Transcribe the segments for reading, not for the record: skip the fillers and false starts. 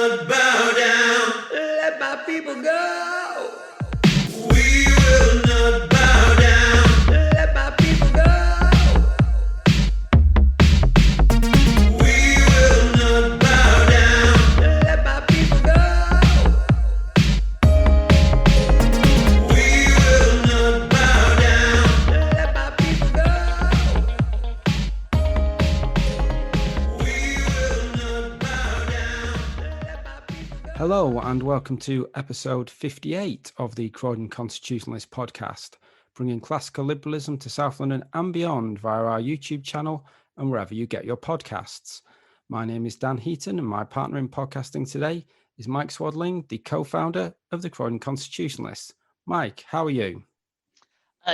not bow down. Let my people go. We will not bow down. Let my people go. We will not bow down. Let my people go. We will not bow down. Let my people go. We will not bow down. Let my people go. Hello and welcome to episode 58 of the Croydon Constitutionalist podcast, bringing classical liberalism to South London and beyond via our YouTube channel and wherever you get your podcasts. My name is Dan Heaton and my partner in podcasting today is Mike Swadling, the co-founder of the Croydon Constitutionalists. Mike, how are you?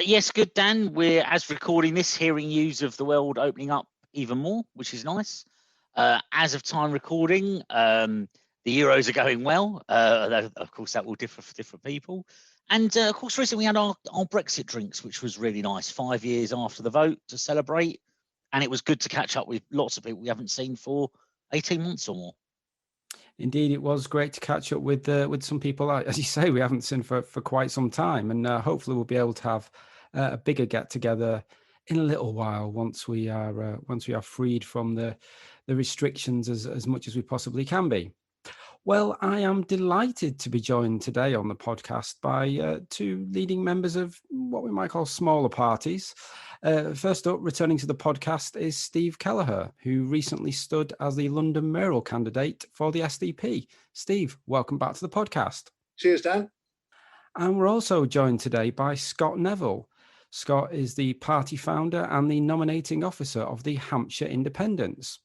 Yes, good, Dan. We're, as recording this, hearing news of the world opening up even more, which is nice. As of time recording, the Euros are going well. Although, of course, that will differ for different people. And, of course, recently we had our Brexit drinks, which was really nice, 5 years after the vote to celebrate. And it was good to catch up with lots of people we haven't seen for 18 months or more. Indeed, it was great to catch up with some people, as you say, we haven't seen for quite some time. And hopefully we'll be able to have a bigger get-together in a little while once we are freed from the restrictions as much as we possibly can be. Well, I am delighted to be joined today on the podcast by two leading members of what we might call smaller parties. First up, returning to the podcast is Steve Kelleher, who recently stood as the London Mayoral candidate for the SDP. Steve, welcome back to the podcast. Cheers, Dan. And we're also joined today by Scott Neville. Scott is the party founder and the nominating officer of the Hampshire Independents.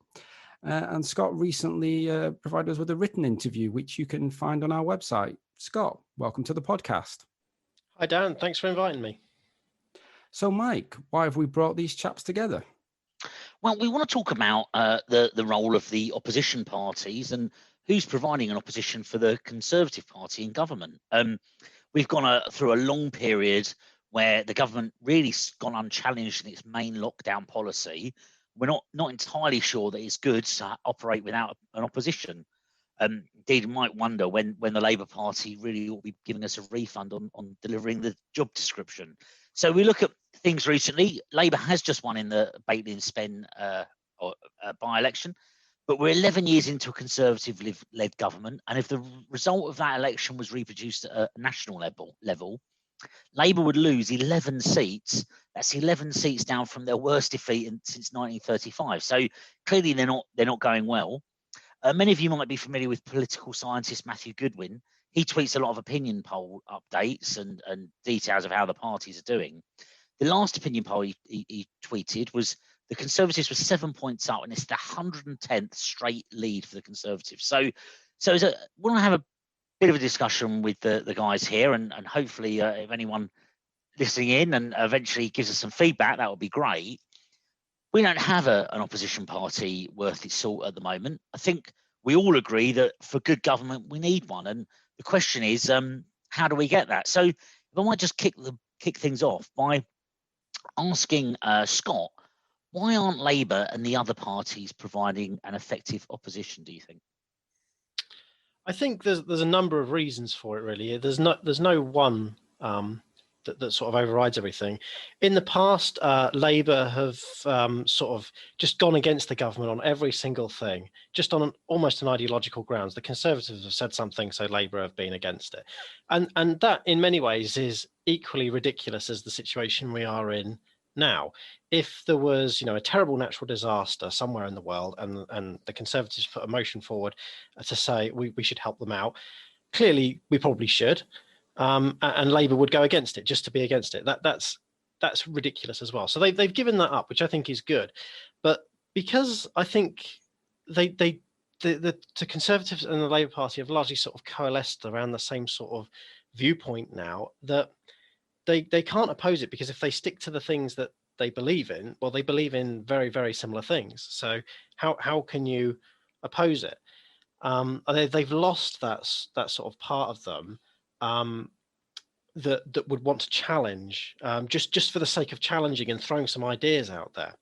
And Scott recently provided us with a written interview, which you can find on our website. Scott, welcome to the podcast. Hi, Dan. Thanks for inviting me. So, Mike, why have we brought these chaps together? Well, we want to talk about the role of the opposition parties and who's providing an opposition for the Conservative Party in government. We've gone through a long period where the government really gone unchallenged in its main lockdown policy. We're not entirely sure that it's good to operate without an opposition. Indeed, you might wonder when the Labour Party really ought to be giving us a refund on delivering the job description. So we look at things recently. Labour has just won in the Batley and Spen by-election, but we're 11 years into a Conservative-led government, and if the result of that election was reproduced at a national level, Labour would lose 11 seats. That's 11 seats down from their worst defeat since 1935. So clearly they're not going well. Many of you might be familiar with political scientist Matthew Goodwin. He tweets a lot of opinion poll updates and details of how the parties are doing. The last opinion poll he tweeted was the Conservatives were 7 points up, and it's the 110th straight lead for the Conservatives. So we want to have a bit of a discussion with the guys here, and hopefully if anyone listening in and eventually gives us some feedback, that would be great. We don't have an opposition party worth its salt at the moment. I think we all agree that for good government we need one, and the question is how do we get that? So if I might just kick things off by asking Scott, why aren't Labour and the other parties providing an effective opposition, do you think? I think there's a number of reasons for it, really. There's no one that sort of overrides everything. In the past, Labour have sort of just gone against the government on every single thing, just on almost an ideological grounds. The Conservatives have said something, so Labour have been against it. And that, in many ways, is equally ridiculous as the situation we are in now. If there was, a terrible natural disaster somewhere in the world and the Conservatives put a motion forward to say we should help them out, clearly we probably should, and Labour would go against it just to be against it. That's ridiculous as well. So they've given that up, which I think is good. But because I think the Conservatives and the Labour Party have largely sort of coalesced around the same sort of viewpoint now, that they can't oppose it, because if they stick to the things that they believe in, well, they believe in very, very similar things. So how can you oppose it? They've lost that sort of part of them that would want to challenge, just for the sake of challenging and throwing some ideas out there.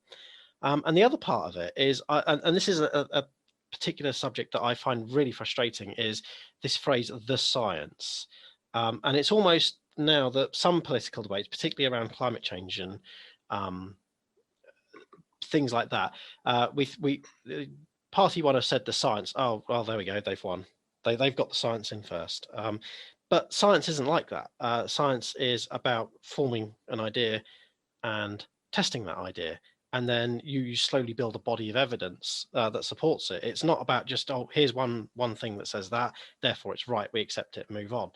And the other part of it is, and this is a particular subject that I find really frustrating is this phrase, the science. And it's almost now that some political debates, particularly around climate change and things like that, party one have said the science. Oh, well, there we go. They've won. They've got the science in first. But science isn't like that. Science is about forming an idea and testing that idea. And then you slowly build a body of evidence that supports it. It's not about just, oh, here's one thing that says that, therefore it's right, we accept it, move on.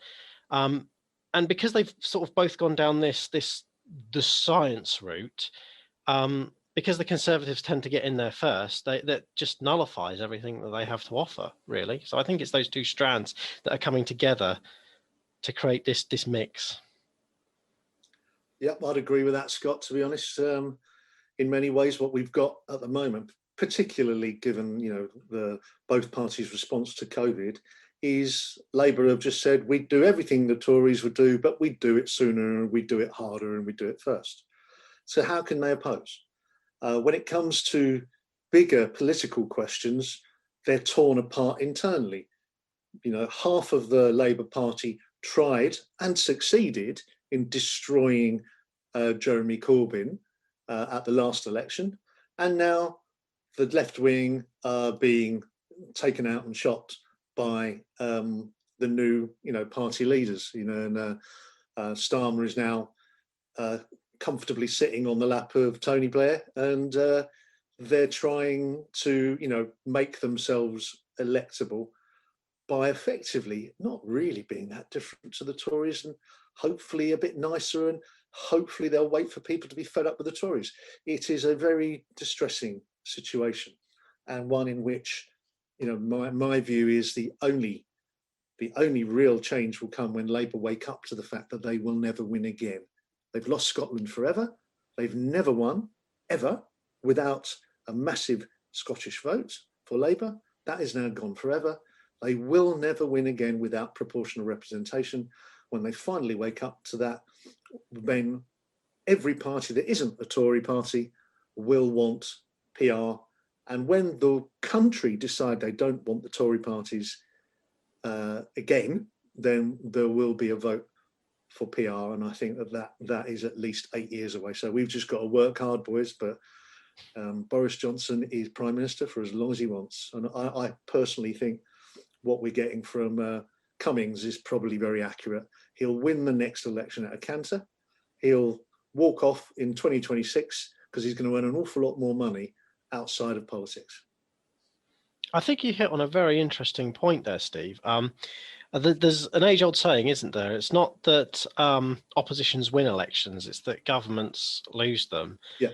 And because they've sort of both gone down the science route, because the Conservatives tend to get in there first, that just nullifies everything that they have to offer, really. So I think it's those two strands that are coming together to create this mix. Yep, I'd agree with that, Scott, to be honest. In many ways, what we've got at the moment, particularly given both parties' response to COVID, is Labour have just said we'd do everything the Tories would do, but we'd do it sooner and we'd do it harder and we'd do it first. So how can they oppose? When it comes to bigger political questions, they're torn apart internally. Half of the Labour Party tried and succeeded in destroying Jeremy Corbyn at the last election, and now the left wing are being taken out and shot by the new party leaders. And Starmer is now comfortably sitting on the lap of Tony Blair, and they're trying to make themselves electable by effectively not really being that different to the Tories, and hopefully a bit nicer, and hopefully they'll wait for people to be fed up with the Tories. It is a very distressing situation, and one in which my view is the only real change will come when Labour wake up to the fact that they will never win again. They've lost Scotland forever. They've never won, ever, without a massive Scottish vote for Labour. That is now gone forever. They will never win again without proportional representation. When they finally wake up to that, then every party that isn't a Tory party will want PR. And when the country decide they don't want the Tory parties again, then there will be a vote for PR. And I think that is at least 8 years away. So we've just got to work hard, boys. But Boris Johnson is Prime Minister for as long as he wants. And I personally think what we're getting from Cummings is probably very accurate. He'll win the next election at a canter. He'll walk off in 2026 because he's going to earn an awful lot more money outside of politics. I think you hit on a very interesting point there, Steve. There's an age-old saying, isn't there? It's not that oppositions win elections; it's that governments lose them. Yeah.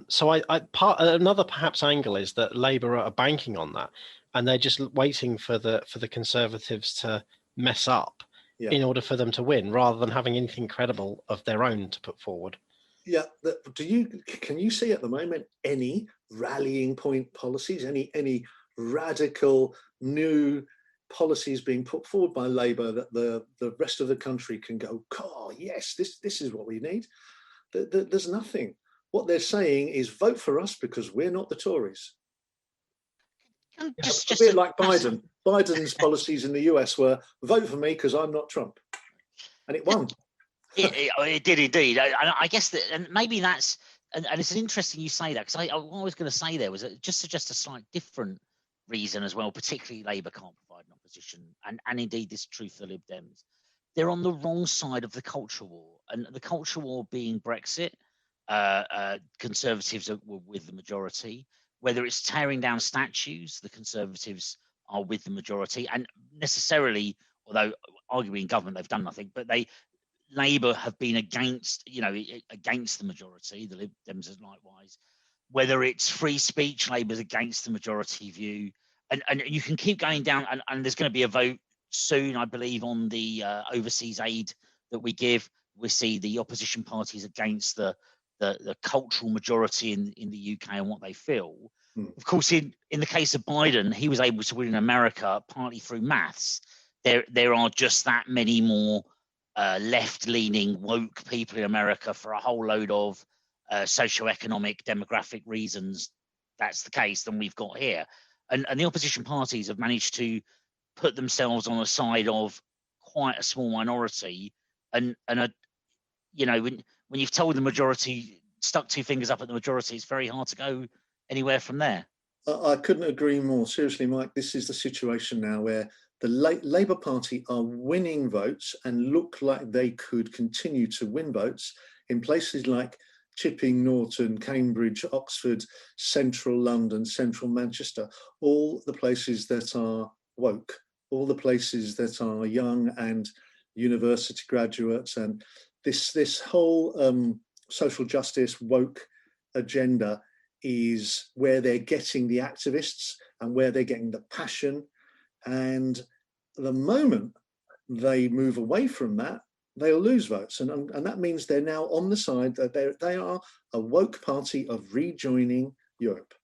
So another perhaps angle is that Labour are banking on that, and they're just waiting for the Conservatives to mess up in order for them to win, rather than having anything credible of their own to put forward. Yeah. Can you see at the moment any rallying point policies, any radical new policies being put forward by Labour that the rest of the country can go, oh yes, this is what we need? There's nothing. What they're saying is vote for us because we're not the Tories. Just a bit like Biden. Biden's policies in the US were vote for me because I'm not Trump, and it won. It did indeed. I guess that, and maybe that's, and it's interesting you say that, because what I was going to say there was just suggest a slight different reason as well. Particularly Labour can't provide an opposition, and indeed this is true for the Lib Dems. They're on the wrong side of the culture war, and the culture war being Brexit. Conservatives were with the majority. Whether it's tearing down statues, the Conservatives are with the majority, and necessarily, although arguably in government they've done nothing, but Labour have been against the majority. The Lib Dems are likewise. Whether it's free speech, Labour's against the majority view, and you can keep going down. And there's going to be a vote soon, I believe, on the overseas aid that we give. We see the opposition parties against the cultural majority in the UK and what they feel. Of course, in the case of Biden, he was able to win in America partly through maths. There are just that many more left-leaning woke people in America for a whole load of socioeconomic, demographic reasons. That's the case than we've got here. and the opposition parties have managed to put themselves on the side of quite a small minority, and when you've told the majority, stuck two fingers up at the majority, it's very hard to go anywhere from there. I couldn't agree more. Seriously, Mike, this is the situation now where the Labour Party are winning votes and look like they could continue to win votes in places like Chipping Norton, Cambridge, Oxford, central London, central Manchester, all the places that are woke, all the places that are young and university graduates, and this whole social justice woke agenda is where they're getting the activists and where they're getting the passion. And the moment they move away from that, they'll lose votes. And that means they're now on the side that they are a woke party of rejoining Europe.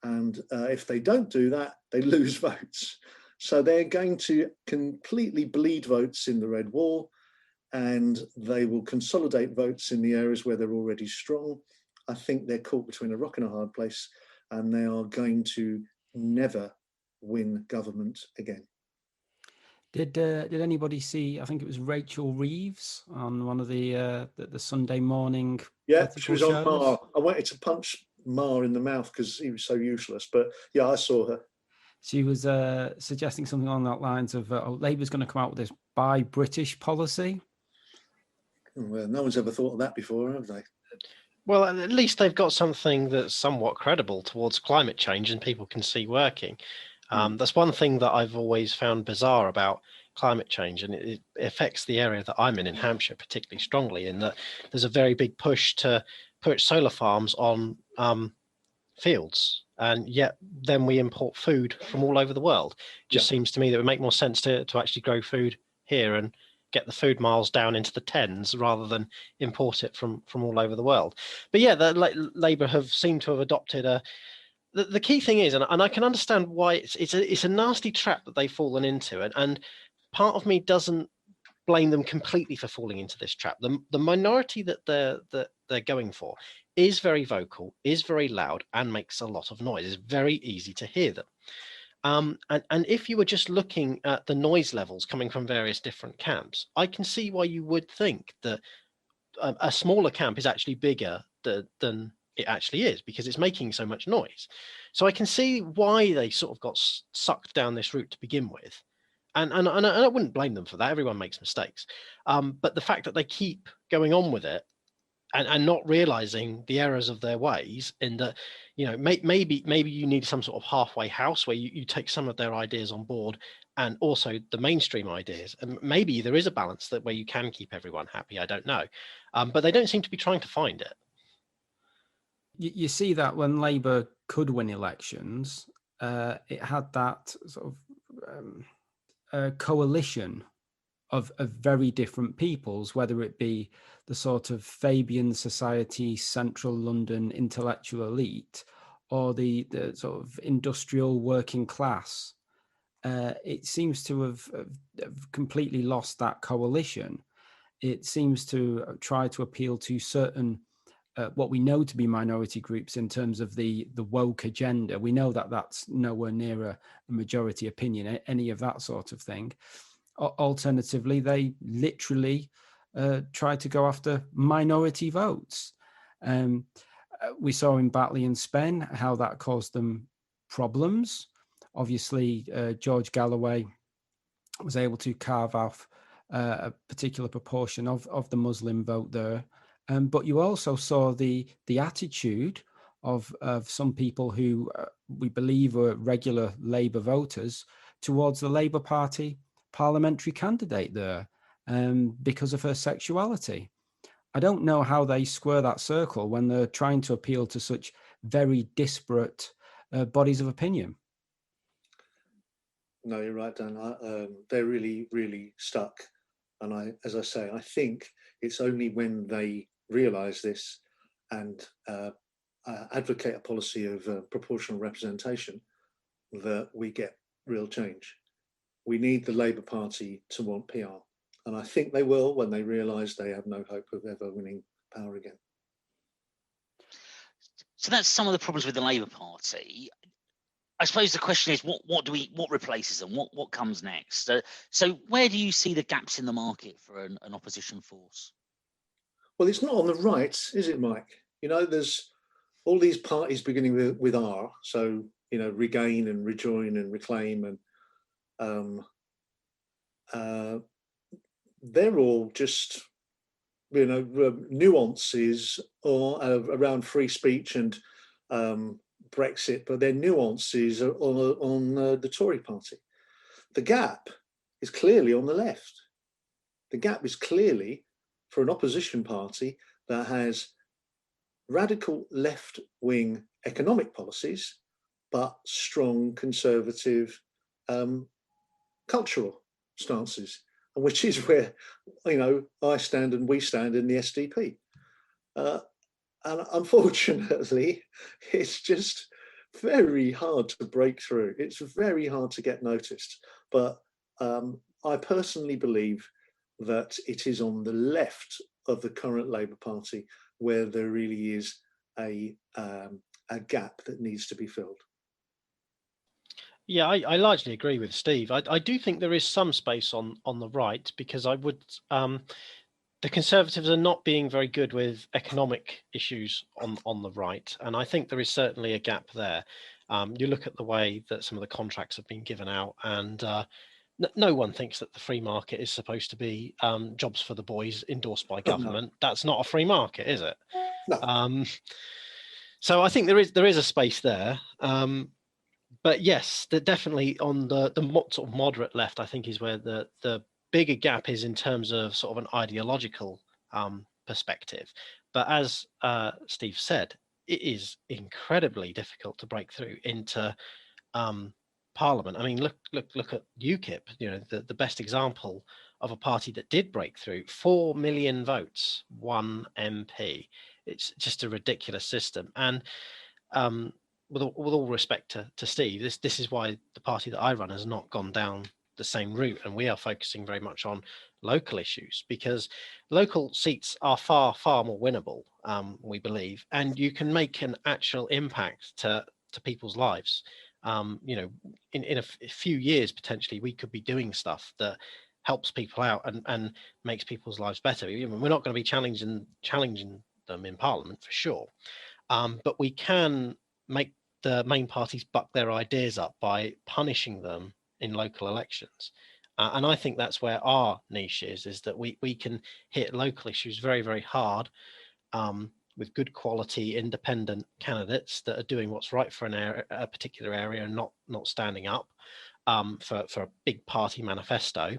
And if they don't do that, they lose votes. So they're going to completely bleed votes in the red wall, and they will consolidate votes in the areas where they're already strong. I think they're caught between a rock and a hard place, and they are going to never win government again. Did anybody see? I think it was Rachel Reeves on one of the Sunday morning. Yeah, she was on shows. Marr. I wanted to punch Marr in the mouth because he was so useless. But yeah, I saw her. She was suggesting something along that lines of Labour's going to come out with this Buy British policy. Well, no one's ever thought of that before, have they? Well, at least they've got something that's somewhat credible towards climate change and people can see working. That's one thing that I've always found bizarre about climate change, and it affects the area that I'm in Hampshire particularly strongly, in that there's a very big push to put solar farms on fields, and yet then we import food from all over the world. It just seems to me that it would make more sense to actually grow food here and get the food miles down into the tens rather than import it from all over the world. But yeah, Labour have seemed to have adopted the key thing is, and I can understand why it's a nasty trap that they've fallen into, and part of me doesn't blame them completely for falling into this trap. The minority that they're going for is very vocal, is very loud, and makes a lot of noise. It's very easy to hear them. And if you were just looking at the noise levels coming from various different camps, I can see why you would think that a smaller camp is actually bigger than it actually is, because it's making so much noise. So I can see why they sort of got sucked down this route to begin with. And I wouldn't blame them for that. Everyone makes mistakes. But the fact that they keep going on with it and not realizing the errors of their ways, in that, maybe you need some sort of halfway house where you take some of their ideas on board and also the mainstream ideas. And maybe there is a balance that where you can keep everyone happy. I don't know. But they don't seem to be trying to find it. You see that when Labour could win elections, it had that sort of coalition of very different peoples, whether it be the sort of Fabian Society, central London intellectual elite, or the sort of industrial working class. It seems to have completely lost that coalition. It seems to try to appeal to certain what we know to be minority groups in terms of the woke agenda. We know that that's nowhere near a majority opinion, any of that sort of thing. Alternatively, they literally try to go after minority votes. We saw in Batley and Spen how that caused them problems. Obviously, George Galloway was able to carve off a particular proportion of the Muslim vote there. But you also saw the attitude of some people who we believe were regular Labour voters towards the Labour Party parliamentary candidate there because of her sexuality. I don't know how they square that circle when they're trying to appeal to such very disparate bodies of opinion. No, you're right, Dan. They're really, really stuck. And as I say, I think it's only when they realise this and advocate a policy of proportional representation that we get real change. We need the Labour Party to want PR. And I think they will when they realise they have no hope of ever winning power again. So that's some of the problems with the Labour Party. I suppose the question is, what replaces them? What comes next? So where do you see the gaps in the market for an opposition force? Well, it's not on the right, is it, Mike? You know, there's all these parties beginning with R. So, you know, Regain and Rejoin and Reclaim, and they're all just, you know, nuances or around free speech and Brexit, but their nuances are on the Tory party. The gap is clearly on the left. The gap is clearly for an opposition party that has radical left-wing economic policies, but strong conservative cultural stances, and which is where, you know, I stand and we stand in the SDP. And unfortunately, it's just very hard to break through. It's very hard to get noticed. But I personally believe that it is on the left of the current Labour Party where there really is a gap that needs to be filled. Yeah, I largely agree with Steve. I do think there is some space on the right, because I would the Conservatives are not being very good with economic issues on the right, and I think there is certainly a gap there. You look at the way that some of the contracts have been given out, and no one thinks that the free market is supposed to be jobs for the boys endorsed by government. That's not a free market, is it? No. So I think there is a space there. But yes, definitely on the sort of moderate left, I think, is where the bigger gap is in terms of sort of an ideological perspective. But as Steve said, it is incredibly difficult to break through into Parliament. I mean, look at UKIP. You know, the best example of a party that did break through. 4 million votes, 1 MP. It's just a ridiculous system. And with all respect to Steve, this is why the party that I run has not gone down the same route, and we are focusing very much on local issues, because local seats are far more winnable, we believe, and you can make an actual impact to people's lives. You know, in a few years potentially we could be doing stuff that helps people out and makes people's lives better. We're not going to be challenging them in Parliament for sure, but we can make the main parties buck their ideas up by punishing them in local elections. And I think that's where our niche is that we can hit local issues very hard, with good quality independent candidates that are doing what's right for a particular area and not standing up for a big party manifesto,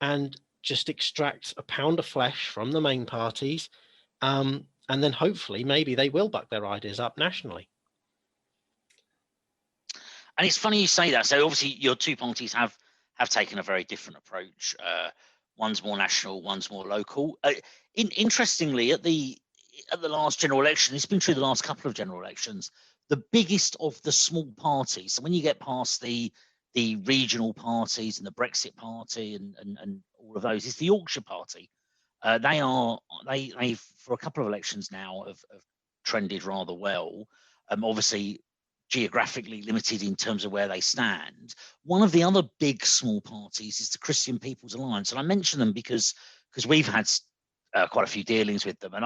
and just extract a pound of flesh from the main parties, and then hopefully maybe they will buck their ideas up nationally. And it's funny you say that. So obviously your two parties have taken a very different approach. One's more national, one's more local. Interestingly, at the last general election, it's been true the last couple of general elections, the biggest of the small parties. So when you get past the regional parties and the Brexit party and all of those, it's the Yorkshire party. They for a couple of elections now have trended rather well. Obviously geographically limited in terms of where they stand. One of the other big small parties is the Christian People's Alliance, and I mention them because we've had quite a few dealings with them, and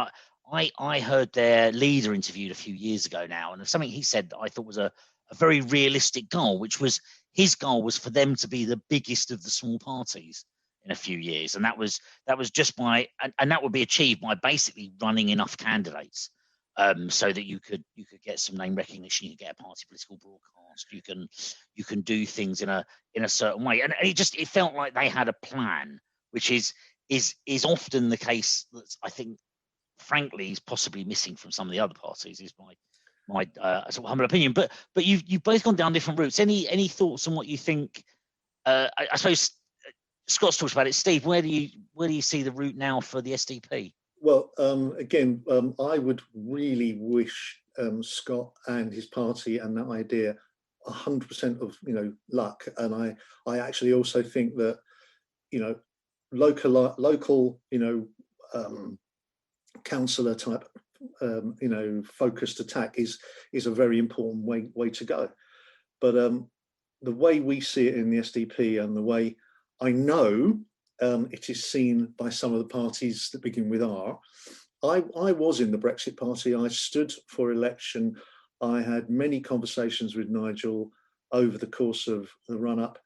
I heard their leader interviewed a few years ago now, and something he said that I thought was a very realistic goal, which was his goal was for them to be the biggest of the small parties in a few years, and that was just by and that would be achieved by basically running enough candidates. So that you could get some name recognition, you can get a party political broadcast, you can do things in a certain way, and it felt like they had a plan, which is often the case that I think, frankly, is possibly missing from some of the other parties. Is my sort of humble opinion. But you've both gone down different routes. Any thoughts on what you think? I suppose Scott's talked about it. Steve, where do you see the route now for the SDP? Well, again, I would really wish Scott and his party and that idea 100% of luck, and I actually also think that local councillor type focused attack is a very important way to go. But the way we see it in the SDP, and the way I know it is seen by some of the parties that begin with R. I was in the Brexit Party. I stood for election. I had many conversations with Nigel over the course of the run-up,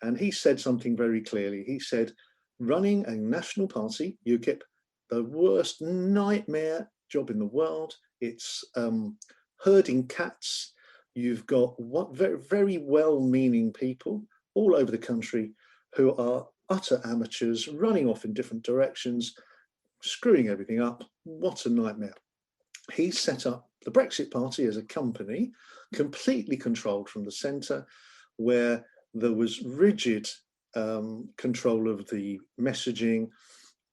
and he said something very clearly. He said, running a national party, UKIP, the worst nightmare job in the world. It's herding cats. You've got very, very well-meaning people all over the country who are utter amateurs, running off in different directions, screwing everything up. What a nightmare. He set up the Brexit Party as a company, completely controlled from the centre, where there was rigid control of the messaging,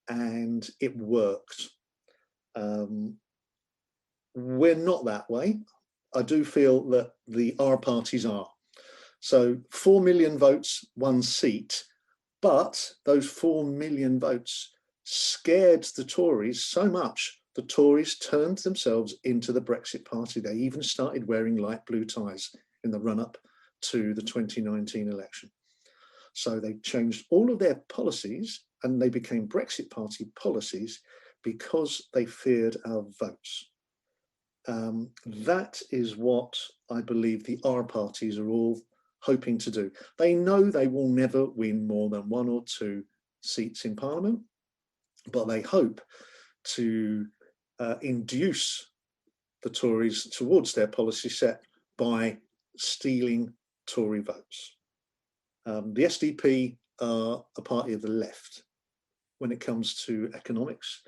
and it worked. We're not that way. I do feel that the R parties are. So 4 million votes, 1 seat, but those 4 million votes scared the Tories so much, the Tories turned themselves into the Brexit Party. They even started wearing light blue ties in the run-up to the 2019 election. So they changed all of their policies, and they became Brexit Party policies because they feared our votes. That is what I believe the R parties are all hoping to do. They know they will never win more than 1 or 2 seats in Parliament, but they hope to induce the Tories towards their policy set by stealing Tory votes. The SDP are a party of the left when it comes to economics.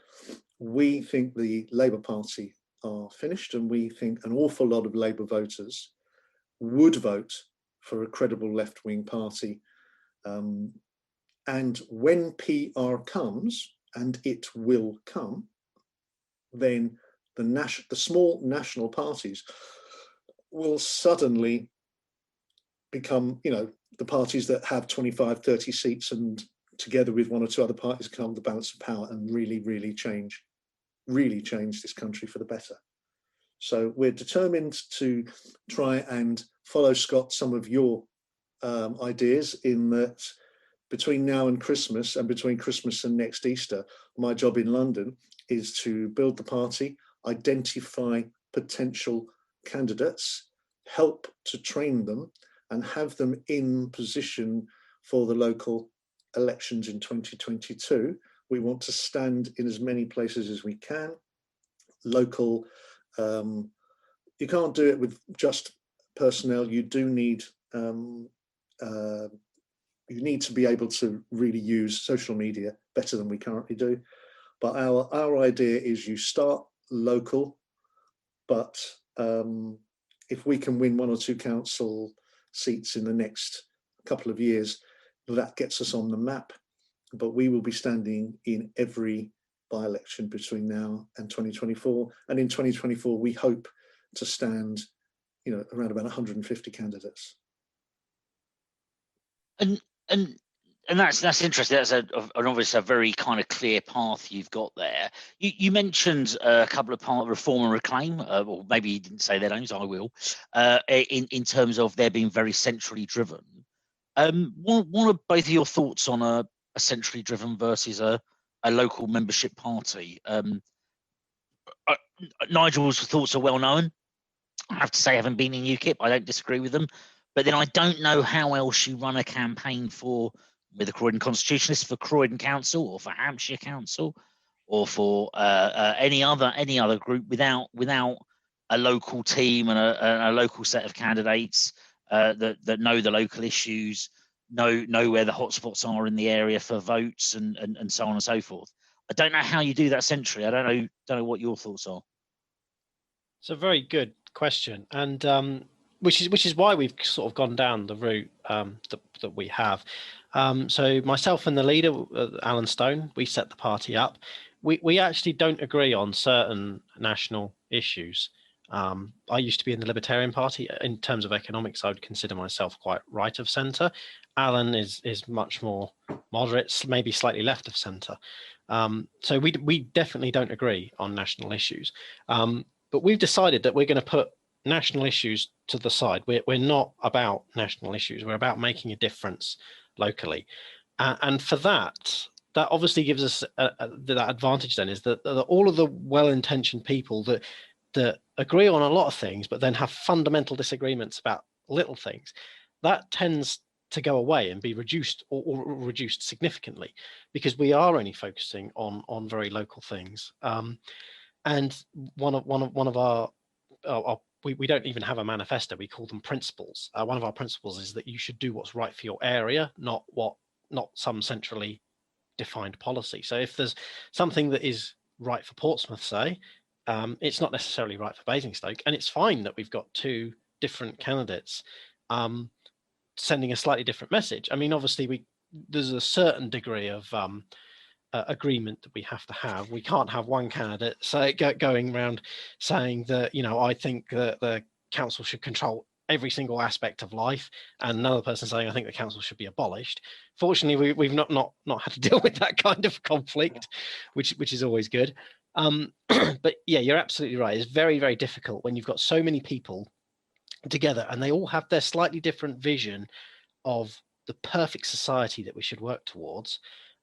We think the Labour Party are finished, and we think an awful lot of Labour voters would vote for a credible left-wing party. And when PR comes, and it will come, then the small national parties will suddenly become, the parties that have 25, 30 seats, and together with 1 or 2 other parties come the balance of power and really change this country for the better. So we're determined to try and follow, Scott, some of your ideas, in that between now and Christmas, and between Christmas and next Easter, my job in London is to build the party, identify potential candidates, help to train them, and have them in position for the local elections in 2022. We want to stand in as many places as we can. Local, you can't do it with just personnel. You do need, you need to be able to really use social media better than we currently do. But our idea is you start local, but if we can win 1 or 2 council seats in the next couple of years, that gets us on the map. But we will be standing in every by-election between now and 2024. And in 2024, we hope to stand, around about 150 candidates. And that's interesting. That's an obviously a very kind of clear path you've got there. You mentioned a couple of part Reform and Reclaim, or maybe you didn't say their names. I will. In terms of their being very centrally driven. What are both of your thoughts on a centrally driven versus a local membership party? Nigel's thoughts are well known. I have to say, having been in UKIP, I don't disagree with them. But then I don't know how else you run a campaign with the Croydon Constitutionalists for Croydon Council, or for Hampshire Council, or for any other group without a local team and a local set of candidates that know the local issues, know where the hotspots are in the area for votes, and so on and so forth. I don't know how you do that centrally. I don't know what your thoughts are. It's a very good question, and which is why we've sort of gone down the route that we have. So myself and the leader, Alan Stone, we set the party up. We actually don't agree on certain national issues. I used to be in the Libertarian Party. In terms of economics, I would consider myself quite right of centre. Alan is much more moderate, maybe slightly left of centre. So we definitely don't agree on national issues. But we've decided that we're going to put national issues to the side. We're not about national issues. We're about making a difference locally, and for that obviously gives us that advantage. Then is that all of the well-intentioned people that agree on a lot of things, but then have fundamental disagreements about little things, that tends to go away and be reduced or reduced significantly, because we are only focusing on very local things. And one of our we don't even have a manifesto. We call them principles. One of our principles is that you should do what's right for your area, not some centrally defined policy. So if there's something that is right for Portsmouth, say, it's not necessarily right for Basingstoke, and it's fine that we've got two different candidates sending a slightly different message. I mean, obviously, there's a certain degree of agreement that we have to have. We can't have one candidate going around saying that, I think that the council should control every single aspect of life, and another person saying, I think the council should be abolished. Fortunately, we've not had to deal with that kind of conflict, which is always good. But yeah, you're absolutely right. It's very, very difficult when you've got so many people together and they all have their slightly different vision of the perfect society that we should work towards,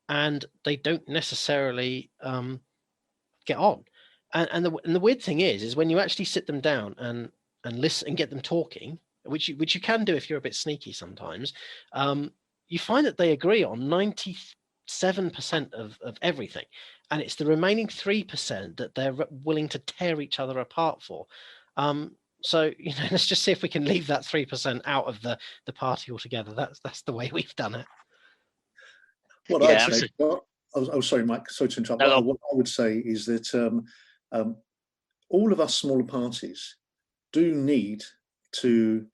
and they don't necessarily get on. And the weird thing is when you actually sit them down and listen and get them talking, which you can do if you're a bit sneaky sometimes, you find that they agree on 97% of everything, and it's the remaining 3% that they're willing to tear each other apart for. So let's just see if we can leave that 3% out of the party altogether. That's the way we've done it. What Yeah, I'd say, oh, sorry, Mike, sorry to interrupt. No, What I would say is that all of us smaller parties do need to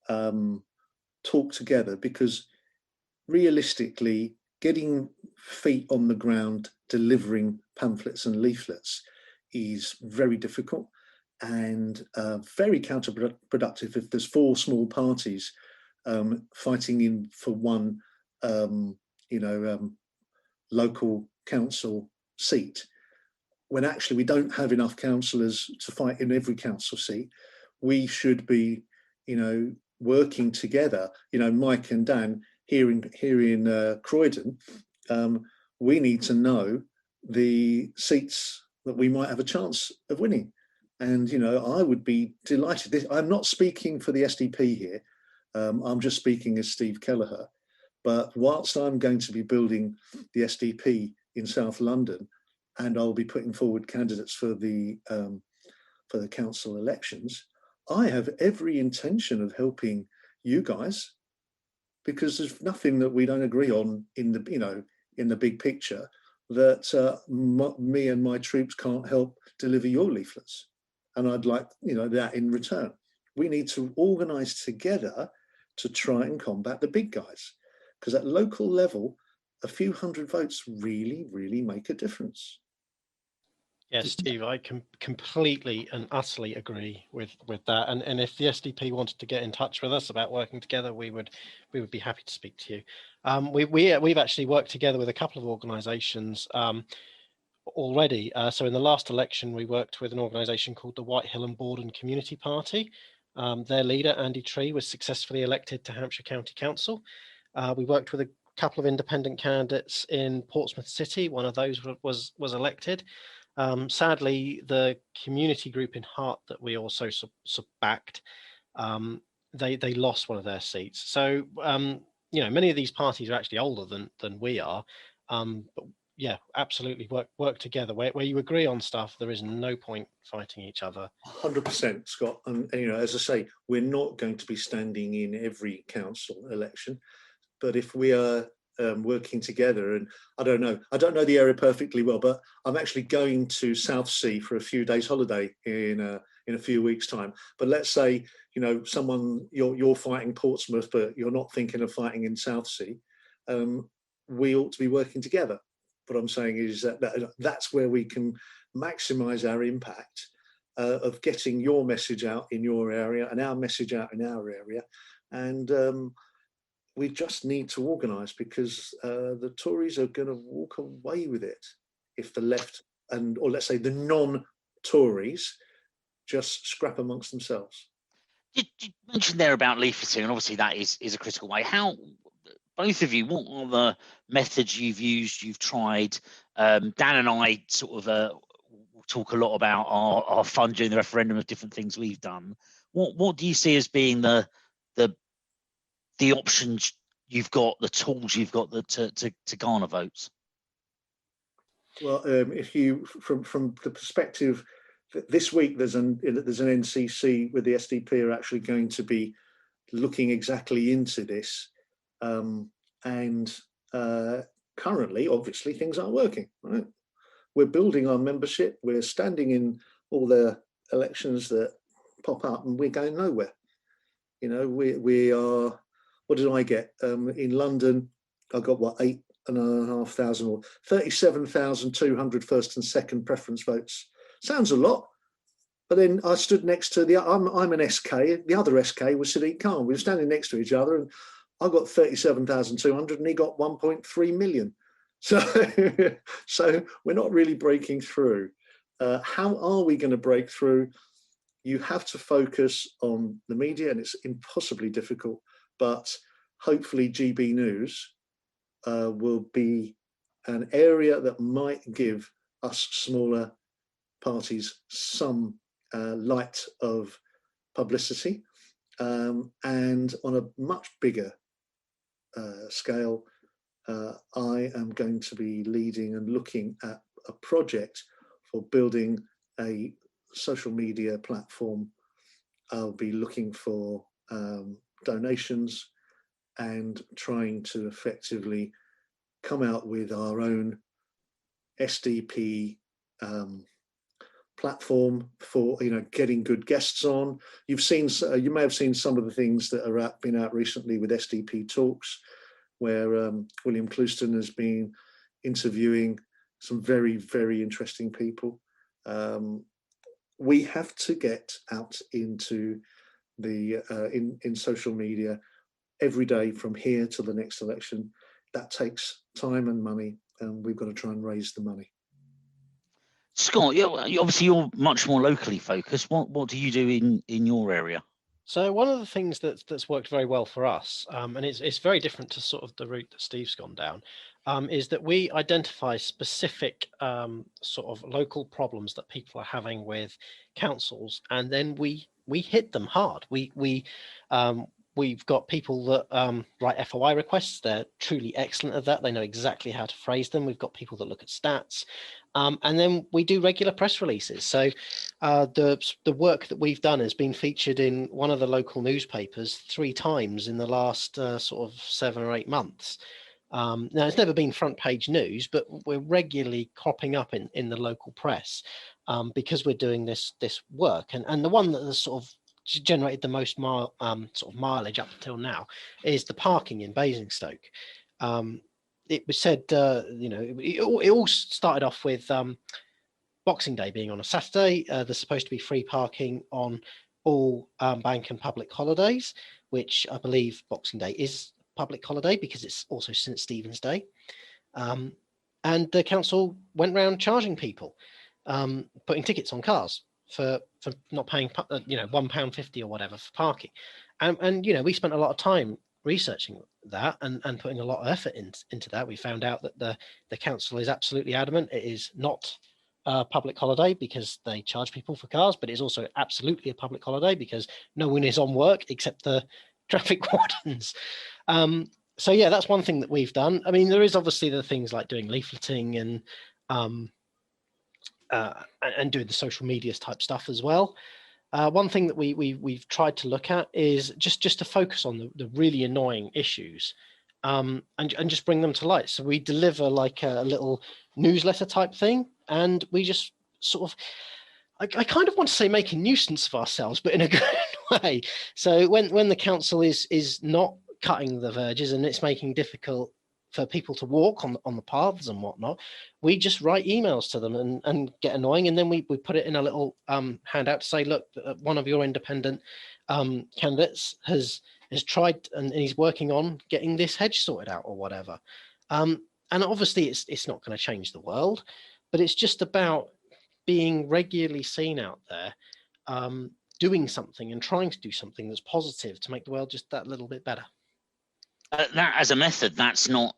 talk together, because realistically, getting feet on the ground, delivering pamphlets and leaflets is very difficult and very counterproductive if there's four small parties fighting for one local council seat, when actually we don't have enough councillors to fight in every council seat. We should be, working together. Mike and Dan here in Croydon, we need to know the seats that we might have a chance of winning. And, I would be delighted. I'm not speaking for the SDP here. I'm just speaking as Steve Kelleher. But whilst I'm going to be building the SDP in South London, and I'll be putting forward candidates for the council elections, I have every intention of helping you guys, because there's nothing that we don't agree on in the big picture that me and my troops can't help deliver your leaflets. And I'd like that in return. We need to organise together to try and combat the big guys, because at local level, a few hundred votes really, really make a difference. Yes, Steve, I can completely and utterly agree with that. And if the SDP wanted to get in touch with us about working together, we would be happy to speak to you. We've actually worked together with a couple of organisations already. So in the last election, we worked with an organisation called the Whitehill and Borden Community Party. Their leader, Andy Tree, was successfully elected to Hampshire County Council. We worked with a couple of independent candidates in Portsmouth City. One of those was elected. Sadly, the community group in Hart that we also backed, they lost one of their seats. So, many of these parties are actually older than we are. But yeah, absolutely work together. Where you agree on stuff, there is no point fighting each other. 100%, Scott. And as I say, we're not going to be standing in every council election, but if we are working together, and I don't know the area perfectly well, but I'm actually going to Southsea for a few days holiday in a few weeks' time. But let's say someone you're fighting Portsmouth, but you're not thinking of fighting in Southsea. We ought to be working together. What I'm saying is that's where we can maximise our impact of getting your message out in your area and our message out in our area, and we just need to organise, because the Tories are going to walk away with it if the left or let's say the non-Tories just scrap amongst themselves. You mentioned there about leafleting, and obviously that is a critical way. How, both of you, what are the methods you've used, you've tried? Dan and I sort of talk a lot about our fun during the referendum of different things we've done. What do you see as being the options you've got, the tools you've got to garner votes? Well, if you from the perspective this week, there's an NCC with the SDP are actually going to be looking exactly into this, and currently, obviously, things aren't working. Right, we're building our membership. We're standing in all the elections that pop up, and we're going nowhere. You know, we are. What did I get in London? I got what, 8,500 or 37,200 first and second preference votes. Sounds a lot, but then I stood next to I'm an SK. The other SK was Sadiq Khan. We were standing next to each other, and I got 37,200, and he got 1.3 million. So, so we're not really breaking through. How are we going to break through? You have to focus on the media, and it's impossibly difficult. But hopefully, GB News will be an area that might give us smaller parties some light of publicity, and on a much bigger scale, I am going to be leading and looking at a project for building a social media platform. I'll be looking for donations and trying to effectively come out with our own SDP platform for, you know, getting good guests on. You've seen, you may have seen some of the things that are been out recently with SDP Talks, where William Clouston has been interviewing some very, very interesting people. We have to get out into the in social media every day from here to the next election. That takes time and money, and we've got to try and raise the money. Scott, obviously you're much more locally focused. What do you do in your area? So one of the things that's worked very well for us, and it's very different to sort of the route that Steve's gone down, is that we identify specific sort of local problems that people are having with councils, and then we hit them hard. We've got people that write FOI requests. They're truly excellent at that. They know exactly how to phrase them. We've got people that look at stats. And then we do regular press releases. So the work that we've done has been featured in one of the local newspapers 3 times in the last sort of 7 or 8 months. Now, it's never been front page news, but we're regularly cropping up in the local press because we're doing this work. And the one that has sort of generated the most sort of mileage up until now is the parking in Basingstoke. It was said, you know, it all started off with Boxing Day being on a Saturday. There's supposed to be free parking on all bank and public holidays, which I believe Boxing Day is public holiday because it's also St. Stephen's Day. And the council went around charging people, putting tickets on cars for not paying, you know, £1.50 or whatever for parking. And you know, we spent a lot of time researching that and putting a lot of effort into that. We found out that the council is absolutely adamant it is not a public holiday because they charge people for cars, but it's also absolutely a public holiday because no one is on work except the traffic wardens. So yeah, that's one thing that we've done. I mean, there is obviously the things like doing leafleting and doing the social medias type stuff as well. One thing that we've tried to look at is just to focus on the really annoying issues and just bring them to light. So we deliver like a little newsletter type thing, and we just sort of, I kind of want to say make a nuisance of ourselves, but in a good way. So when the council is not cutting the verges and it's making it difficult for people to walk on the paths and whatnot, we just write emails to them and get annoying, and then we put it in a little handout to say, look, one of your independent candidates has tried and he's working on getting this hedge sorted out or whatever. And obviously it's not going to change the world, but it's just about being regularly seen out there. doing something and trying to do something that's positive to make the world just that little bit better. That as a method, that's not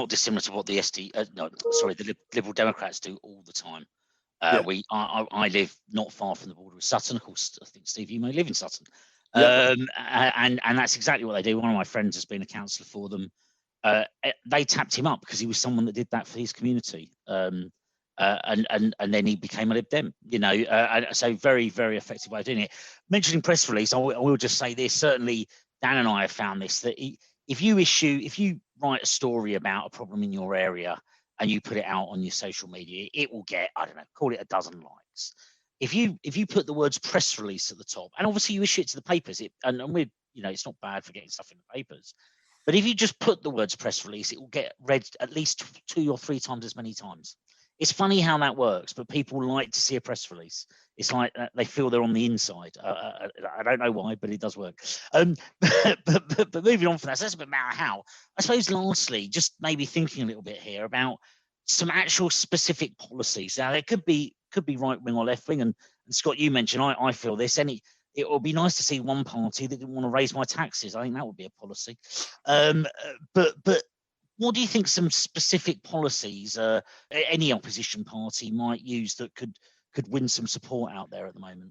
dissimilar to what the the Liberal Democrats do all the time. I live not far from the border with Sutton. Of course, I think Steve, you may live in Sutton, and that's exactly what they do. One of my friends has been a councillor for them. They tapped him up because he was someone that did that for his community, and then he became a Lib Dem. So very, very effective way of doing it. Mentioning press release, I will just say this. Certainly, Dan and I have found this, that if you write a story about a problem in your area and you put it out on your social media, it will get, I don't know, call it a dozen likes. If you put the words press release at the top, and obviously you issue it to the papers, and we're, it's not bad for getting stuff in the papers, but if you just put the words press release, it will get read at least 2 or 3 times as many times. It's funny how that works, but people like to see a press release. It's like they feel they're on the inside. I don't know why, but it does work. But moving on from that, so that's a bit about how. I suppose lastly, just maybe thinking a little bit here about some actual specific policies. Now, it could be right wing or left wing, and Scott, you mentioned I feel this. It would be nice to see one party that didn't want to raise my taxes. I think that would be a policy. But what do you think some specific policies any opposition party might use that could win some support out there at the moment?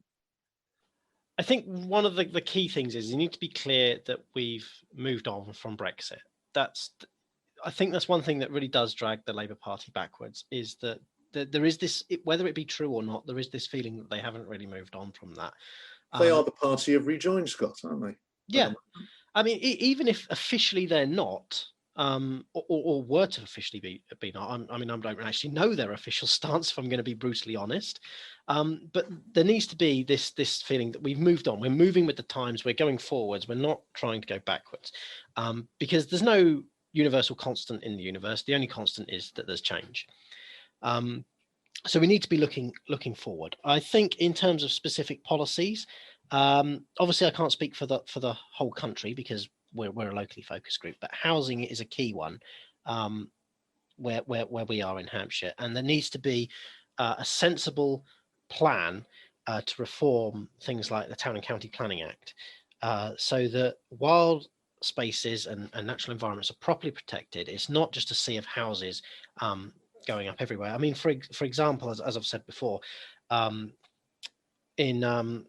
I think one of the key things is you need to be clear that we've moved on from Brexit. I think that's one thing that really does drag the Labour Party backwards, is that there is this, whether it be true or not, there is this feeling that they haven't really moved on from that. They are the party of rejoin, Scott, aren't they? Yeah. I mean, even if officially they're not, or were to officially be not, I don't actually know their official stance, if I'm going to be brutally honest. But there needs to be this feeling that we've moved on. We're moving with the times. We're going forwards. We're not trying to go backwards, because there's no universal constant in the universe. The only constant is that there's change. So we need to be looking forward. I think in terms of specific policies, obviously I can't speak for the whole country because we're a locally focused group, but housing is a key one where we are in Hampshire, and there needs to be a sensible plan to reform things like the Town and County Planning Act, so that wild spaces and natural environments are properly protected. It's not just a sea of houses going up everywhere. I mean, for example, as I've said before, in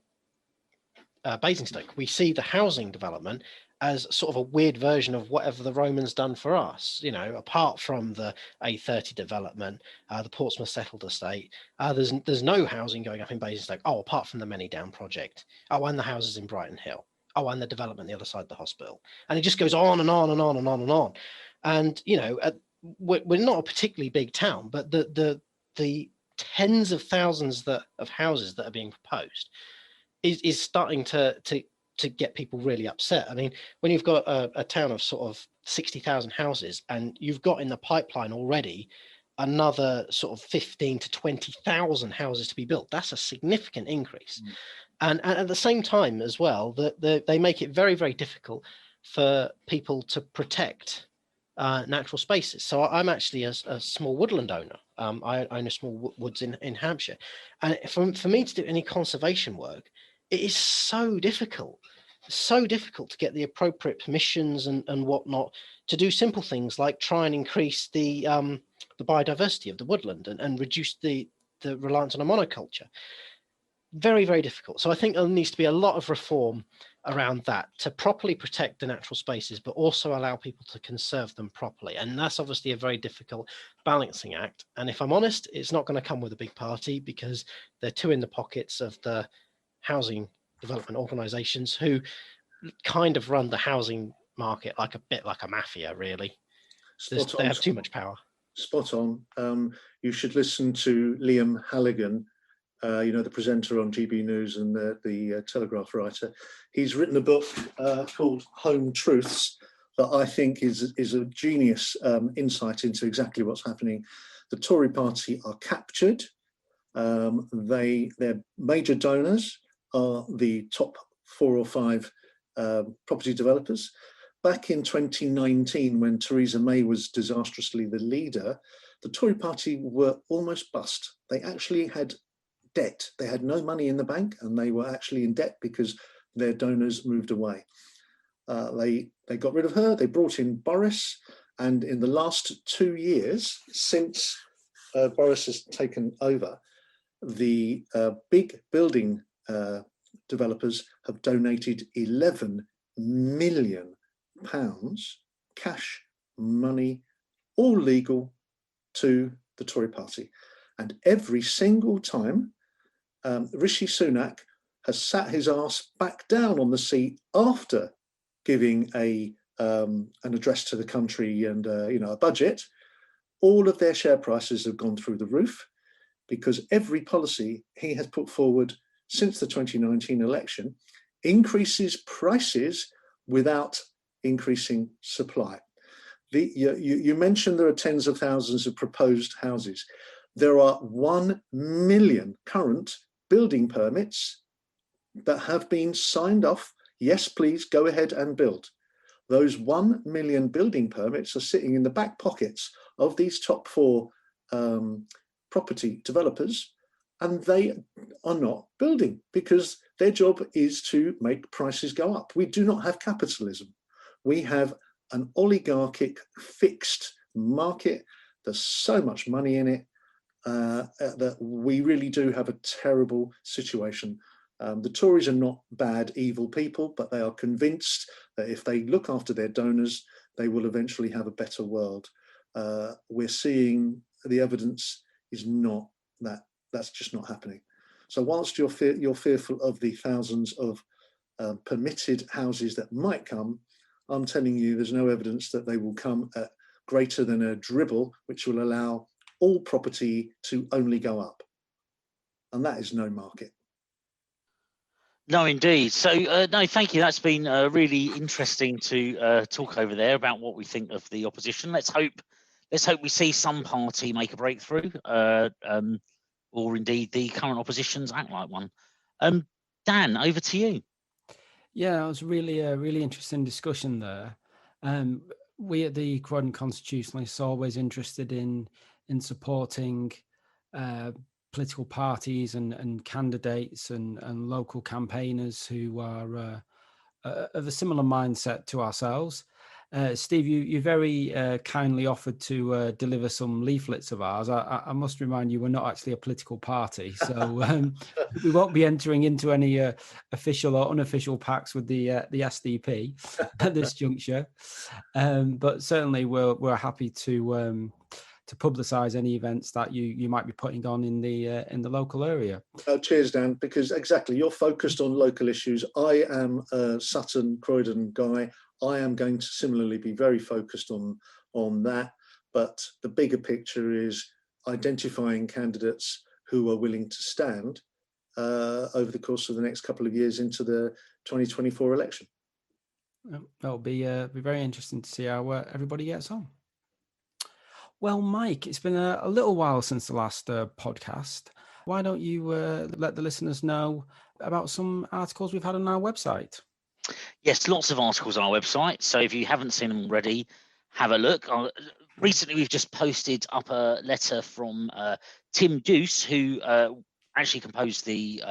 Basingstoke, we see the housing development as sort of a weird version of whatever the Romans done for us. Apart from the A30 development, the Portsmouth Settled Estate, there's no housing going up in Basingstoke. Oh, apart from the Many Down project. Oh, and the houses in Brighton Hill. Oh, and the development the other side of the hospital. And it just goes on and on and on and on and on. And we're not a particularly big town, but the tens of thousands of houses that are being proposed is starting to get people really upset. I mean, when you've got a town of sort of 60,000 houses and you've got in the pipeline already another sort of 15 to 20,000 houses to be built, that's a significant increase. And at the same time as well, they make it very, very difficult for people to protect natural spaces. So I'm actually a small woodland owner. I own a small woods in Hampshire. And for me to do any conservation work, it is so difficult to get the appropriate permissions and whatnot to do simple things like try and increase the biodiversity of the woodland and reduce the reliance on a monoculture. Very, very difficult. So I think there needs to be a lot of reform around that to properly protect the natural spaces, but also allow people to conserve them properly. And that's obviously a very difficult balancing act. And if I'm honest, it's not going to come with a big party because they're too in the pockets of the housing development organisations who kind of run the housing market like a mafia, really. They have too much power. Spot on. You should listen to Liam Halligan, the presenter on GB News and the Telegraph writer. He's written a book called Home Truths that I think is a genius insight into exactly what's happening. The Tory party are captured. Their major donors are the top 4 or 5 property developers. Back in 2019, when Theresa May was disastrously the leader, the Tory party were almost bust. They actually had debt. They had no money in the bank, and they were actually in debt because their donors moved away. They got rid of her. They brought in Boris, and in the last 2 years since Boris has taken over, the big building developers have donated £11 million cash money, all legal, to the Tory party. And every single time, Rishi Sunak has sat his ass back down on the seat after giving an address to the country and a budget. All of their share prices have gone through the roof because every policy he has put forward since the 2019 election increases prices without increasing supply. You mentioned there are tens of thousands of proposed houses. There are 1 million current building permits that have been signed off. Yes, please go ahead and build. Those 1 million building permits are sitting in the back pockets of these top 4 property developers, and they are not building because their job is to make prices go up. We do not have capitalism. We have an oligarchic fixed market. There's so much money in it that we really do have a terrible situation. The Tories are not bad, evil people, but they are convinced that if they look after their donors, they will eventually have a better world. We're seeing the evidence is not that. That's just not happening. So whilst you're fearful of the thousands of permitted houses that might come, I'm telling you there's no evidence that they will come at greater than a dribble, which will allow all property to only go up. And that is no market. No, indeed. So, no, thank you. That's been really interesting to talk over there about what we think of the opposition. Let's hope we see some party make a breakthrough, or indeed the current oppositions act like one. Dan, over to you. Yeah, it was really a really interesting discussion there. We at the Croydon Constitutionalists are always interested in supporting political parties and candidates and local campaigners who are of a similar mindset to ourselves. Steve, you very kindly offered to deliver some leaflets of ours. I must remind you, we're not actually a political party, so we won't be entering into any official or unofficial pacts with the SDP at this juncture. But certainly, we're happy to publicise any events that you might be putting on in the local area. Cheers, Dan, because exactly, you're focused on local issues. I am a Sutton, Croydon guy. I am going to similarly be very focused on that. But the bigger picture is identifying candidates who are willing to stand over the course of the next couple of years into the 2024 election. That'll be very interesting to see how everybody gets on. Well, Mike, it's been a little while since the last podcast. Why don't you let the listeners know about some articles we've had on our website? Yes, lots of articles on our website. So if you haven't seen them already, have a look. Recently, we've just posted up a letter from Tim Deuce, who actually composed the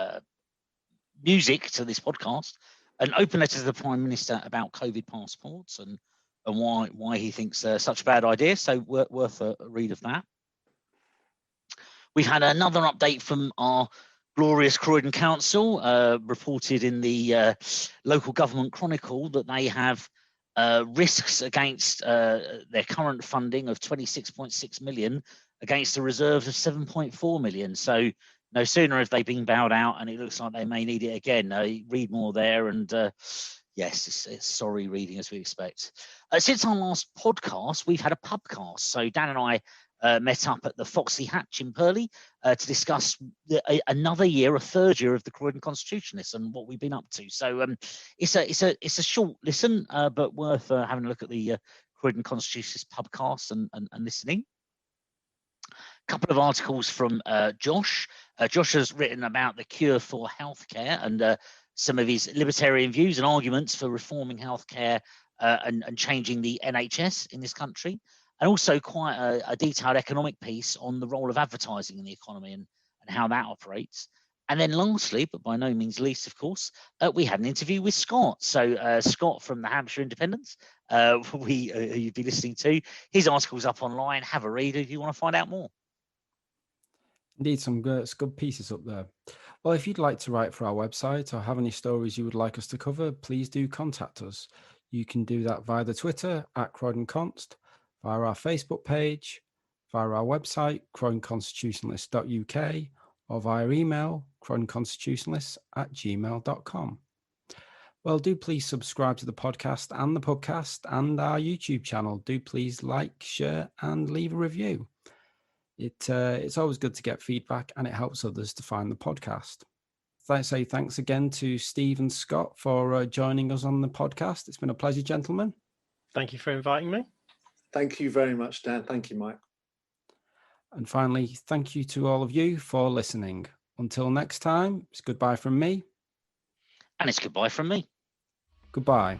music to this podcast, an open letter to the Prime Minister about COVID passports and why he thinks they're such a bad idea. So worth a read of that. We've had another update from our glorious Croydon Council, reported in the Local Government Chronicle that they have risks against their current funding of 26.6 million against a reserve of 7.4 million. So no sooner have they been bowed out, and it looks like they may need it again. Read more there, and yes, it's sorry reading as we expect. Since our last podcast, we've had a pubcast. So Dan and I met up at the Foxy Hatch in Purley to discuss another year, a third year of the Croydon Constitutionalists and what we've been up to. So it's a short listen, but worth having a look at the Croydon Constitutionalists pubcast and listening. A couple of articles from Josh. Josh has written about the cure for healthcare and some of his libertarian views and arguments for reforming healthcare and changing the NHS in this country. And also quite a detailed economic piece on the role of advertising in the economy and and how that operates. And then lastly, but by no means least, of course, we had an interview with Scott. So Scott from the Hampshire Independents, who you'd be listening to. His article's up online. Have a read if you want to find out more. Indeed, some good pieces up there. Well, if you'd like to write for our website or have any stories you would like us to cover, please do contact us. You can do that via the Twitter @CroydonConst, via our Facebook page, via our website, croydonconstitutionalist.uk, or via email, croydonconstitutionalists@gmail.com. Well, do please subscribe to the podcast and the podcast and our YouTube channel. Do please like, share, and leave a review. It's always good to get feedback, and it helps others to find the podcast. Thanks again to Steve and Scott for joining us on the podcast. It's been a pleasure, gentlemen. Thank you for inviting me. Thank you very much, Dan. Thank you, Mike. And finally, thank you to all of you for listening. Until next time, it's goodbye from me. And it's goodbye from me. Goodbye.